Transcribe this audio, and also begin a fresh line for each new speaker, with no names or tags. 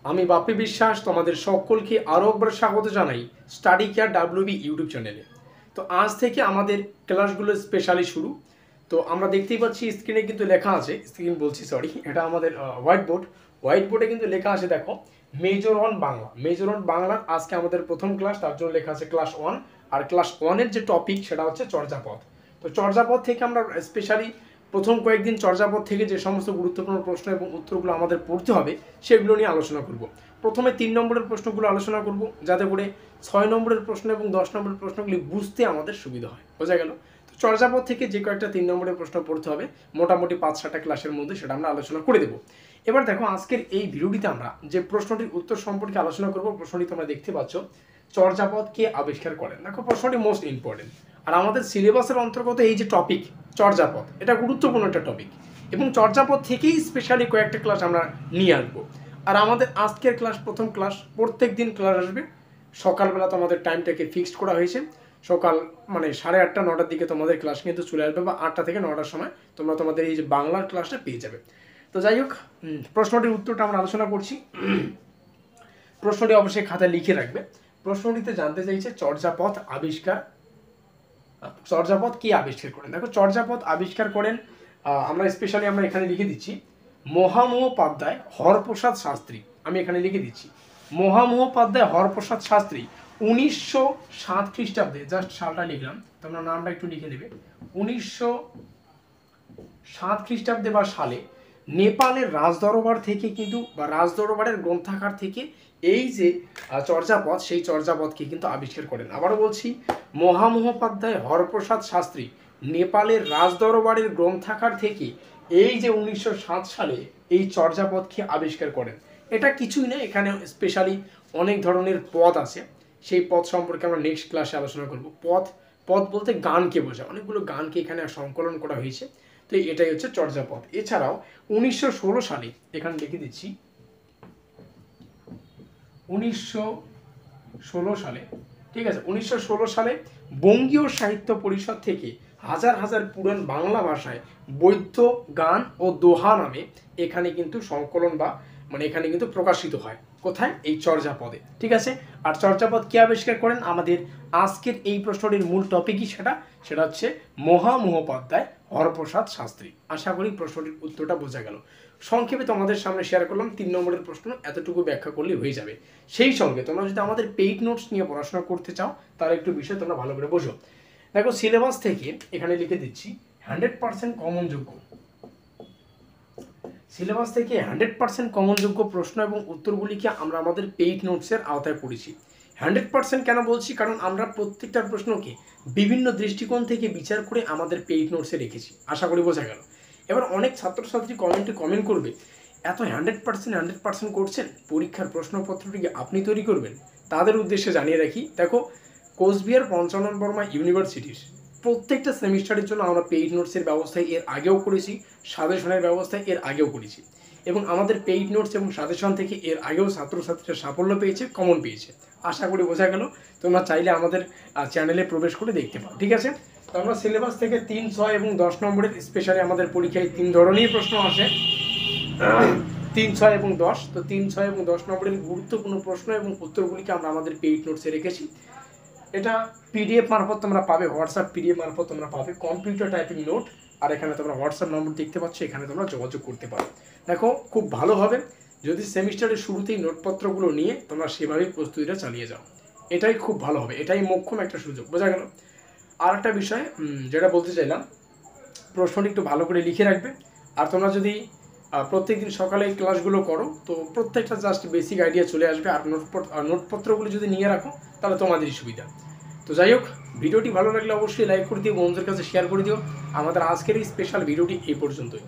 আমি বাপি বিশ্বাস তোমাদের সকলকে আরও একবার স্বাগত জানাই স্টাডি কেয়ার ডাব্লিউবি ইউটিউব চ্যানেলে। তো আজ থেকে আমাদের ক্লাসগুলো স্পেশালি শুরু। তো আমরা দেখতেই পাচ্ছি স্ক্রিনে কিন্তু লেখা আছে, স্ক্রিন বলছি সরি, এটা আমাদের হোয়াইট বোর্ডে কিন্তু লেখা আছে, দেখো major on Bangla. Major on বাংলার আজকে আমাদের প্রথম ক্লাস, তার জন্য লেখা আছে ক্লাস 1। আর ক্লাস 1-এর যে টপিক সেটা হচ্ছে চর্যাপদ। তো চর্যাপদ থেকে আমরা স্পেশালি প্রথম কয়েকদিন চর্যাপদ থেকে যে সমস্ত গুরুত্বপূর্ণ প্রশ্ন এবং উত্তরগুলো আমাদের পড়তে হবে সেগুলো নিয়ে আলোচনা করব। প্রথমে 3 নম্বরের প্রশ্নগুলো আলোচনা করব, যাতে করে 6 নম্বরের প্রশ্ন এবং 10 নম্বরের প্রশ্নগুলি বুঝতে আমাদের সুবিধা হয়। বোঝা গেল? তো চর্যাপদ থেকে যে কয়েকটা 3 নম্বরের প্রশ্ন পড়তে হবে মোটামুটি 5-6টা ক্লাসের মধ্যে, সেটা আমরা আলোচনা করে দেবো। এবার দেখো আজকের এই ভিডিওটিতে আমরা যে প্রশ্নটির উত্তর সম্পর্কে আলোচনা করব, প্রশ্নটি তোমরা দেখতে পাচ্ছ, চর্যাপদ কে আবিষ্কার করেন। দেখো প্রশ্নটি মোস্ট ইম্পর্টেন্ট, আর আমাদের সিলেবাসের অন্তর্গত এই যে টপিক চর্যাপদ, এটা গুরুত্বপূর্ণ একটা টপিক, এবং চর্যাপদ থেকেই স্পেশালি কয়েকটা ক্লাস আমরা নিয়ে আসবো। আর আমাদের আজকের ক্লাস প্রথম ক্লাস, প্রত্যেক দিন ক্লাস আসবে সকালবেলা। তো আমাদের টাইমটাকে ফিক্সড করা হয়েছে, সকাল মানে 8:30 9টার দিকে তোমাদের ক্লাস কিন্তু চলে আসবে, বা 8টা থেকে 9টার সময় তোমরা তোমাদের এই যে বাংলার ক্লাসটা পেয়ে যাবে। তো যাই হোক, প্রশ্নটির উত্তরটা আমরা আলোচনা করছি। প্রশ্নটি অবশ্যই খাতায় লিখে রাখবে। প্রশ্নটিতে জানতে চাইছে চর্যাপদ কে আবিষ্কার করেন। দেখো চর্যাপদ আবিষ্কার করেন, আমরা এখানে লিখে দিচ্ছি মহামহোপাধ্যায় হরপ্রসাদ শাস্ত্রী। আমি এখানে লিখে দিচ্ছি মহামহোপাধ্যায় হরপ্রসাদ শাস্ত্রী 1907 খ্রিস্টাব্দে, জাস্ট সালটা লিখলাম, তোমরা নামটা একটু লিখে নেবে। 1907 খ্রিস্টাব্দে বা সালে নেপালের রাজদরবার থেকে কিন্তু, বা রাজদরবারের গ্রন্থাগার থেকে এই যে চর্যাপদ, সেই চর্যাপদকে কিন্তু আবিষ্কার করেন। আবারও বলছি, মহামহোপাধ্যায় হরপ্রসাদ শাস্ত্রী নেপালের রাজদরবারের গ্রন্থাগার থেকে এই যে 1907 সালে এই চর্যাপদকে আবিষ্কার করেন। এটা কিছুই না, এখানে স্পেশালি অনেক ধরনের পদ আছে, সেই পদ সম্পর্কে আমরা নেক্সট ক্লাসে আলোচনা করব। পদ বলতে গানকে বোঝায়, অনেকগুলো গানকে এখানে সংকলন করা হয়েছে। তো এটাই হচ্ছে চর্যাপদ। এছাড়াও 1916 সালে, এখানে লিখে দিচ্ছি 1916 সালে, ঠিক আছে, 1916 সালে বঙ্গীয় সাহিত্য পরিষদ থেকে হাজার হাজার পুরাণ বাংলা ভাষায় বৈদ্য গান ও দোহা নামে এখানে কিন্তু সংকলন বা মানে এখানে কিন্তু প্রকাশিত হয়। কোথায়? এই চর্যাপদে। ঠিক আছে। আর চর্যাপদ কে আবিষ্কার করেন? আমাদের আজকের এই প্রশ্নটির মূল টপিকই সেটা হচ্ছে মহামহোপাধ্যায় হরপ্রসাদ শাস্ত্রী। আশা করি প্রশ্নটির উত্তরটা বোঝা গেল। সংক্ষেপে তোমাদের সামনে শেয়ার করলাম 3 নম্বরের প্রশ্ন, এতটুকু ব্যাখ্যা করলে হয়ে যাবে। সেই সঙ্গে তোমরা যদি আমাদের পেইড নোটস নিয়ে পড়াশোনা করতে চাও, তাহলে একটু বিষয় তোমরা ভালো করে বোঝো। দেখো সিলেবাস থেকে এখানে লিখে দিচ্ছি 100% কমনযোগ্য। সিলেবাস থেকে 100% কমনযোগ্য প্রশ্ন এবং উত্তরগুলিকে আমরা আমাদের পেইড নোটসের আওতায় পড়েছি। 100% কেন বলছি? কারণ আমরা প্রত্যেকটা প্রশ্নকে বিভিন্ন দৃষ্টিকোণ থেকে বিচার করে আমাদের পেইড নোটসে রেখেছি। আশা করি বোঝা গেল। এবার অনেক ছাত্রছাত্রী কমেন্ট করবে, এত 100% করছেন, পরীক্ষার প্রশ্নপত্রটিকে আপনি তৈরি করবেন? তাদের উদ্দেশ্যে জানিয়ে রাখি, দেখো কোচবিহার পঞ্চানন বর্মা ইউনিভার্সিটির প্রত্যেকটা সেমিস্টারের জন্য আমরা পেইড নোটসের ব্যবস্থা এর আগেও করেছি, সাজেশনের ব্যবস্থা এর আগেও করেছি, এবং আমাদের পেইড নোটস এবং সাজেশন থেকে এর আগেও ছাত্রছাত্রীরা সাফল্য পেয়েছে, কমন পেয়েছে। আশা করি বোঝা গেল। তোমরা চাইলে আমাদের চ্যানেলে প্রবেশ করে দেখতে পাও। ঠিক আছে। তো আমরা সিলেবাস থেকে 3, 6 এবং 10 নম্বরের স্পেশালি আমাদের পরীক্ষায় 3 ধরনের প্রশ্ন আসে, 3, 6 এবং 10। তো 3, 6 এবং 10 নম্বরের গুরুত্বপূর্ণ প্রশ্ন এবং উত্তরগুলিকে আমরা আমাদের পেইড নোটসে রেখেছি। এটা পিডিএফ মারফত তোমরা পাবে, হোয়াটসঅ্যাপ পিডিএফ মারফত তোমরা পাবে, কম্পিউটার টাইপিং নোট। আর এখানে তোমরা হোয়াটসঅ্যাপ নম্বর দেখতে পাচ্ছ, এখানে তোমরা যোগাযোগ করতে পারো। দেখো খুব ভালো হবে যদি সেমিস্টারের শুরুতেই নোটপত্রগুলো নিয়ে তোমরা সেভাবেই প্রস্তুতিটা চালিয়ে যাও। এটাই খুব ভালো হবে, এটাই মোক্ষম একটা সুযোগ। বোঝা গেল? আর একটা বিষয় যেটা বলতে চাইলাম, প্রশ্নটি একটু ভালো করে লিখে রাখবে। আর তোমরা যদি প্রত্যেকদিন সকালে এই ক্লাসগুলো করো, তো প্রত্যেকটা জাস্ট বেসিক আইডিয়া চলে আসবে। আর নোটপত্রগুলো যদি নিয়ে রাখো, তাহলে তোমাদেরই সুবিধা। তো যাই হোক, ভিডিওটি ভালো লাগলে অবশ্যই লাইক করে দিও, বন্ধুদের কাছে শেয়ার করে দিও। আমাদের আজকের এই স্পেশাল ভিডিওটি এই পর্যন্তই।